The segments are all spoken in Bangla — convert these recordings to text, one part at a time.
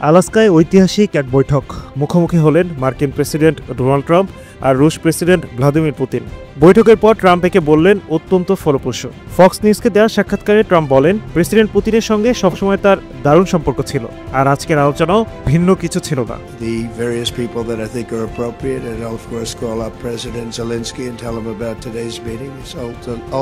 আলাস্কায় ঐতিহাসিক এক বৈঠক। মুখোমুখি হলেন মার্কিন প্রেসিডেন্ট ডোনাল্ড ট্রাম্প আর রুশ প্রেসিডেন্ট ভ্লাদিমির পুতিন। বৈঠকের পর ট্রাম্প একে বললেন অত্যন্ত ফলপ্রসূ। ফক্স নিউজকে দেওয়া সাক্ষাৎকারে ট্রাম্প বলেন, প্রেসিডেন্ট পুতিনের সঙ্গে সবসময় তার দারুণ সম্পর্ক ছিল, আর আজকের আলোচনাও ভিন্ন কিছু ছিল না। The various people that I think are appropriate, and I'll of course call up President Zelensky and tell him about today's meeting. It's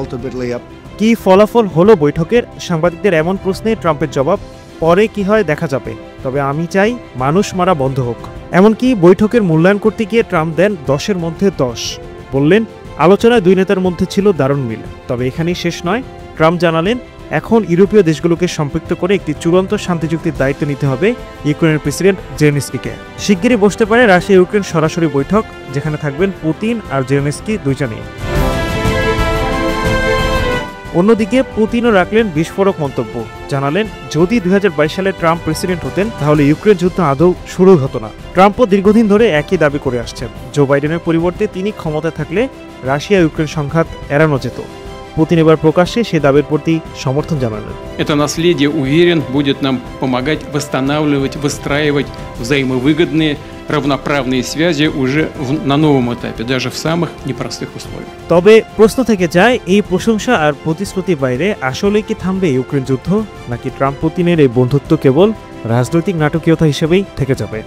ultimately up. কি ফলাফল হলো বৈঠকের? সাংবাদিকদের এমন প্রশ্নে ট্রাম্পের জবাব, পরে কি হয় দেখা যাবে, তবে আমি চাই মানুষ মারা বন্ধ হোক। এমনকি বৈঠকের মূল্যায়ন করতে গিয়ে ট্রাম্প দেন 10-এর মধ্যে 10। বললেন, আলোচনায় দুই নেতার মধ্যে ছিল দারুণ মিল। তবে এখানেই শেষ নয়। ট্রাম্প জানালেন, এখন ইউরোপীয় দেশগুলোকে সম্পৃক্ত করে একটি চূড়ান্ত শান্তি চুক্তির দায়িত্ব নিতে হবে ইউক্রেনের প্রেসিডেন্ট জেলেনস্কিকে। শিগগিরই বসতে পারে রাশিয়া ইউক্রেন সরাসরি বৈঠক, যেখানে থাকবেন পুতিন আর জেলেনস্কি দুইজনেই। অন্যদিকে পুতিনও রাখলেন বিস্ফোরক মন্তব্য। জানালেন, যদি 2022 সালে ট্রাম্প প্রেসিডেন্ট হতেন তাহলে ইউক্রেন যুদ্ধ আদৌ শুরু হতো না। ট্রাম্পও দীর্ঘদিন ধরে একই দাবি করে আসছেন। জো বাইডেনের পরিবর্তে তিনি ক্ষমতায় থাকলে রাশিয়া ইউক্রেন সংঘাত এড়ানো যেত। পুতিন এবার প্রকাশ্যে সে দাবির প্রতি সমর্থন জানালেন। Это наследие, уверен, будет нам помогать восстанавливать, выстраивать взаимовыгодные равноправные связи уже на новом этапе, даже в самых непростых условиях. তবে প্রশ্ন থেকে যায়, এই প্রশংসা আর প্রতিশ্রুতির বাইরে আসলে কি থামবে ইউক্রেন যুদ্ধ, নাকি ট্রাম্প পুতিনের এই বন্ধুত্ব কেবল রাজনৈতিক নাটকীয়তা হিসেবেই থেকে যাবে?